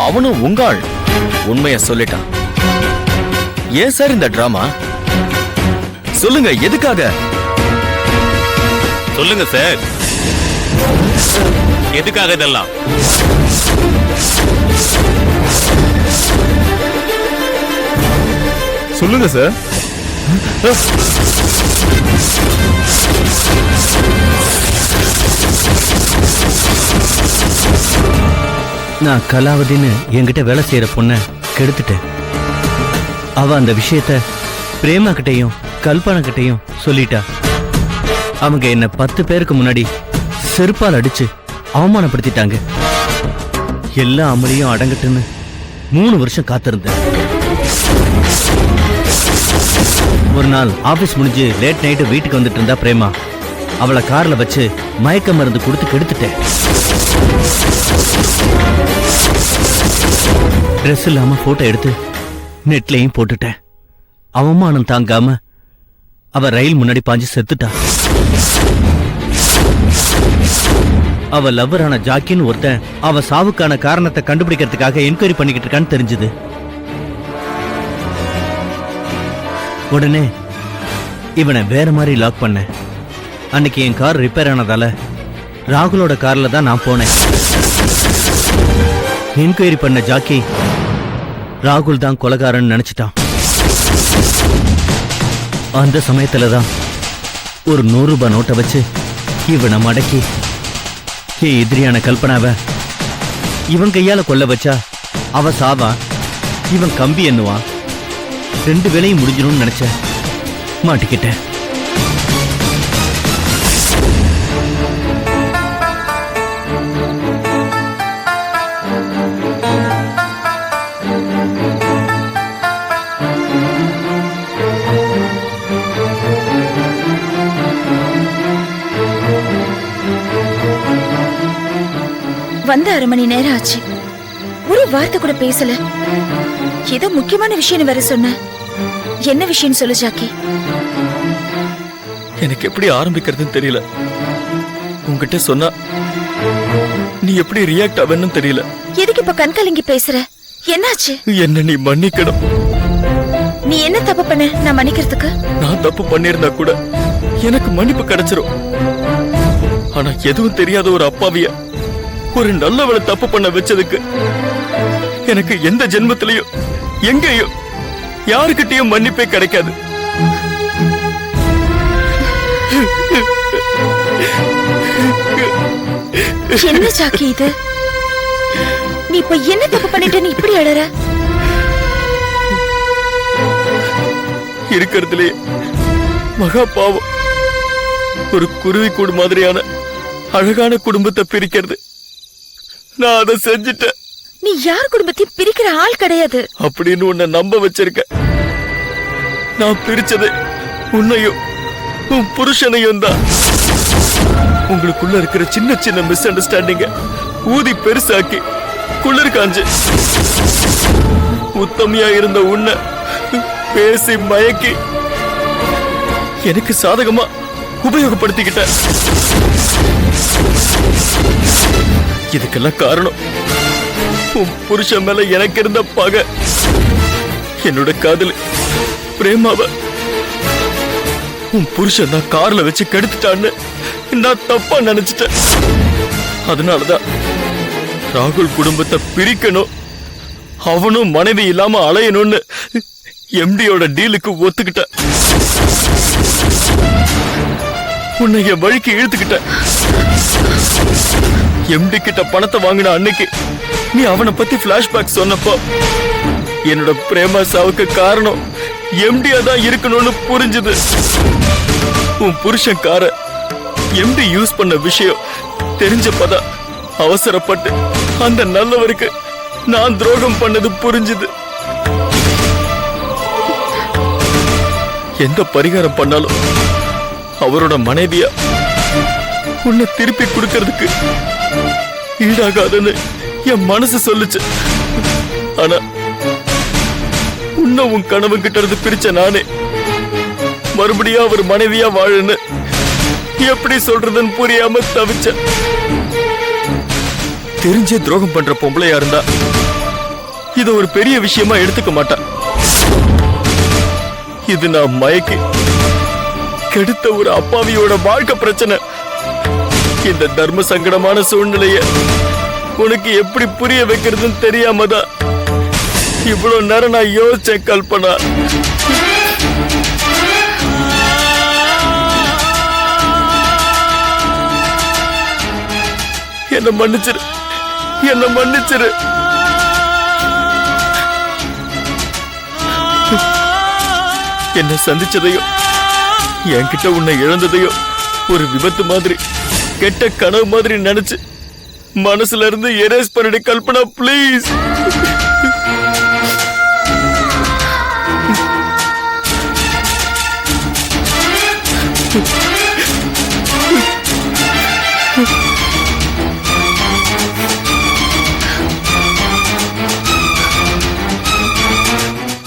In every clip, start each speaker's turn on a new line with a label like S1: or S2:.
S1: அவனும் உங்க ஆள் உண்மைய சொல்லிட்டான். ஏன் சார் இந்த டிராமா? சொல்லுங்க, எதுக்காக?
S2: சொல்லுங்க சார், எதுக்காக இதெல்லாம்?
S3: சொல்லுங்க சார்.
S4: நான் கலாவதின்னு என்கிட்ட வேலை செய்யற பொண்ண கெடுத்துட்டேன். அவ அந்த விஷயத்த பிரேமா கிட்டையும் கல்பனா கிட்டையும் சொல்லிட்டா. அவங்க என்ன 10 பேருக்கு முன்னாடி செருப்பால் அடிச்சு அவமானப்படுத்திட்டாங்க. எல்லா அமளியும் அடங்கட்டுன்னு 3 வருஷம் காத்திருந்தேன். ஒரு நாள் ஆபீஸ் முடிஞ்சு லேட் நைட்டு வீட்டுக்கு வந்துட்டு இருந்தா பிரேமா. அவளை கார்ல வச்சு மயக்க மருந்து கொடுத்து கெடுத்துட்டேன். ட்ரெஸ் இல்லாம போட்டோ எடுத்து நெட்லயும் போட்டுட்டேன். அவமானம் தாங்காம அவ ரயில் முன்னாடி பாஞ்சு செத்துட்டா. அவ லவ்வரான ஜாக்கின்னு ஒருத்தன் அவ சாவுக்கான காரணத்தை கண்டுபிடிக்கிறதுக்காக என்கொயரி பண்ணிக்கிட்டு இருக்கான்னு தெரிஞ்சது. உடனே இவனை வேற மாதிரி லாக் பண்ண. அன்னைக்கு என் கார் ரிப்பேர் ஆனதால ராகுலோட கார்ல தான் நான் போனேன். என்கொயரி பண்ண ஜாக்கி ராகுல் தான் கொலைகாரன் நினைச்சிட்டான். அந்த சமயத்துல தான் ஒரு 100 ரூபாய் நோட்டை வச்சு இவனை மடக்கி எதிரியான கல்பனாவ இவன் கையால கொல்ல வச்சா அவ சாவா, இவன் கம்பி எண்ணுவான். 2 வேளையும் முடிஞ்சிடும்னு நினைச்ச. மாட்டிக்கிட்டேன்.
S5: வந்து 1/2 மணி நேரம் ஆச்சு. ஒரு வார்த்தை கூட பேசல. ஏதோ முக்கியமான விஷயம் வேற சொன்ன. என்ன விஷயம் சொல்லு ஜாக்கி.
S1: எனக்கு எப்படி ஆரம்பிக்கிறதுன்னு தெரியல. உங்ககிட்ட சொன்னா நீ எப்படி ரியாக்ட் ஆவன்னு தெரியல.
S5: எதுக்கு இப்ப கண்கலங்கி பேசுற? என்னாச்சு?
S1: என்ன நீ மன்னிக்கணும்.
S5: நீ என்ன தப்பு பண்ண நான் மன்னிக்கிறதுக்கு?
S1: நான் தப்பு பண்ணிருந்தா கூட எனக்கு மன்னிப்பு கிடைச்சிரும். ஆனா எதுவும் தெரியாத ஒரு அப்பாவிய ஒரு நல்லவளை தப்பு பண்ண வச்சதுக்கு எனக்கு எந்த ஜென்மத்திலையும் எங்கேயும் யாருக்கிட்டையும் மன்னிப்பே கிடைக்காது.
S5: என்ன ஜாக்கி இது? நீ இப்ப என்ன தப்பு பண்ணிட்டு நீ இப்படி அழற?
S1: இருக்கிறதுலே மகா பாவம் ஒரு குருவி கூடு மாதிரியான அழகான குடும்பத்தை பிரிக்கிறது. நான் அதை செஞ்சுட்டேன்.
S5: நீ யார் குடும்பத்தையும் பிரிக்கிற ஆள் கிடையாது
S1: அப்படின்னு உன்னை நம்ப வச்சிருக்க. நான் பிரிச்சது உன்னையும் உன் புருஷனையும் தான். உங்களுக்குள்ள இருக்கிற சின்ன சின்ன மிஸ் அண்டர்ஸ்டாண்டிங்க ஊதி பெருசாக்கி குளிர் காஞ்சு உத்தமையா இருந்த உன்னை பேசி மயக்கி எனக்கு சாதகமா உபயோகப்படுத்திக்கிட்ட. இதுக்கெல்லாம் காரணம் உன் புருஷன் மேல எனக்கு இருந்த பகை. என்னோட காதல் பிரேமாவ உன் புருஷன் தான் கார்ல வச்சு கெடுத்துட்டான்னு நான் தப்பா நினைச்சிட்டேன். அதனாலதான் ராகுல் குடும்பத்தை பிரிக்கணும், அவனும் மனைவி இல்லாம அலையணும்னு எம்டியோட டீலுக்கு ஒத்துக்கிட்ட. உன்னை என் வழிக்கு இழுத்துக்கிட்ட. எம்டி கிட்ட பணத்தை வாங்கின அன்னைக்கு நீ அவனை பத்தி பிளாஷ்பேக் சொன்னப்போ என்னோட பிரேமா சாவுக்கு காரணம் எம்டியா தான் இருக்கணும்னு புரிஞ்சுது. உன் புருஷன் கார எம்டி யூஸ் பண்ண விஷயம் தெரிஞ்சப்பதான் அவசரப்பட்டு அந்த நல்லவருக்கு நான் துரோகம் பண்ணது புரிஞ்சுது. எந்த பரிகாரம் பண்ணாலும் அவரோட மனைவியா உன்னை திருப்பி கொடுக்கறதுக்கு ஈடாகாதுன்னு என் மனசு சொல்லுச்சு. ஆனா உன்னை உன் கனவு கிட்ட இருந்து பிரிச்ச நானே மறுபடியும் அவர் மனைவியா வாழுன்னு எப்படி சொல்றதுன்னு புரியாம தவிச்ச. தெரிஞ்சே துரோகம் பண்ற பொம்பளையா இருந்தா இது ஒரு பெரிய விஷயமா எடுத்துக்க மாட்டா. இது நான் மயக்கி கெடுத்த ஒரு அப்பாவியோட வாழ்க்கை பிரச்சனை. இந்த தர்ம சங்கடமான சூழ்நிலைய உனக்கு எப்படி புரிய வைக்கிறதுன்னு தெரியாம தான் இவ்வளவு நேரம் நான் யோசிச்சேன் கல்பனா. என்ன மன்னிச்சிரு, என்ன மன்னிச்சிரு. என்ன சந்திச்சதையும் என்கிட்ட உன்னை இழந்ததையும் ஒரு விபத்து மாதிரி, கெட்ட கனவு மாதிரி நினைச்சு மனசுல இருந்து எரேஸ் பண்ணிடு கல்பனா, பிளீஸ்.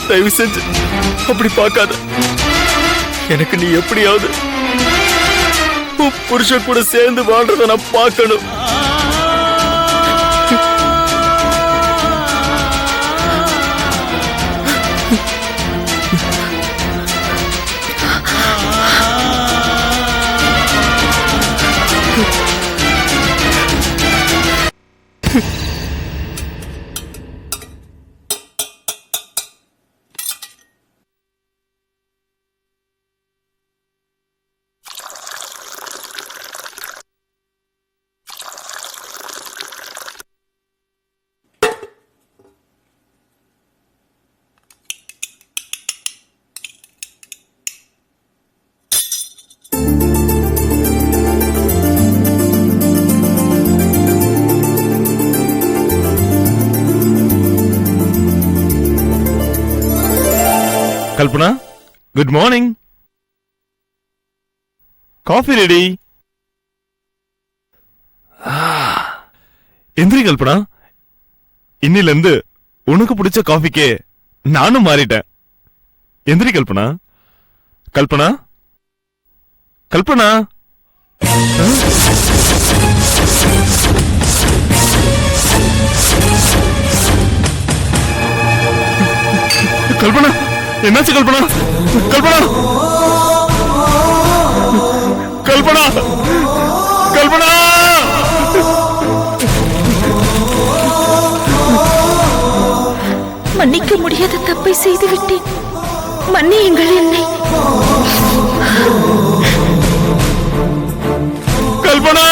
S1: தயவு செஞ்சு அப்படி பார்க்காத. எனக்கு நீ எப்படியாவது உன் புருஷன் கூட சேர்ந்து வாழ்றத நான் பார்க்கணும்.
S2: Kalpana, good morning. Coffee ready. எந்திரி கல்பனா, இன்னில இருந்து உனக்கு பிடிச்ச காஃபிக்கே நானும் மாறிட்டேன். எந்திரி கல்பனா. கல்பனா, கல்பனா. கல்பனா, என்னாச்சு கல்பனா? கல்பனா, கல்பனா, கல்பனா.
S5: மன்னிக்க முடியாத தப்பை செய்து விட்டேன், மன்னியுங்கள் என்னை.
S2: Kalpana,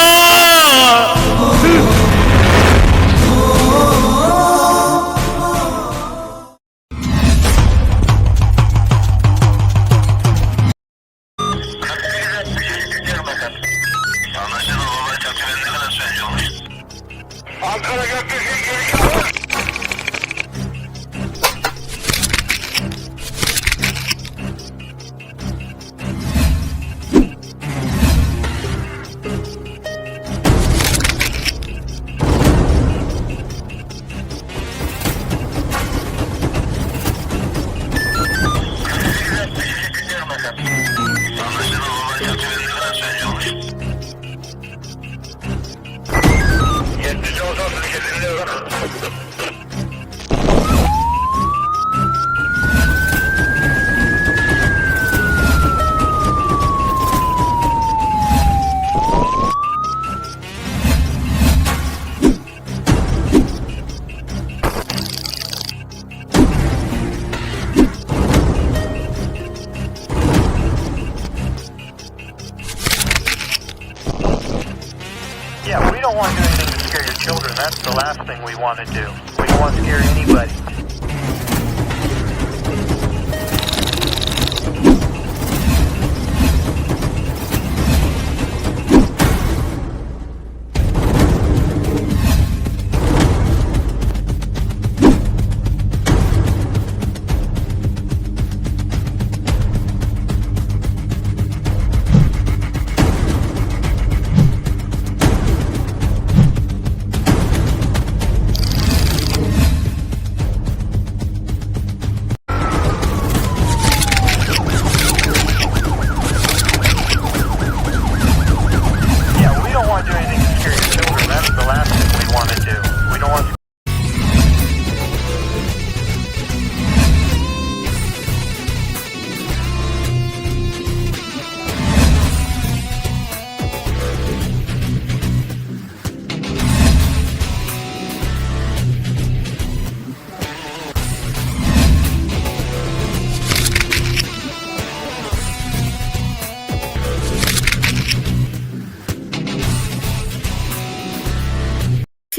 S3: Yeah, we don't want to do anything to scare your children. That's the last thing we want to do. We don't want to scare anybody.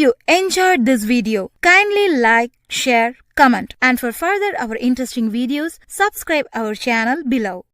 S6: you enjoyed this video, kindly like, share, comment, and for further our interesting videos, subscribe our channel below.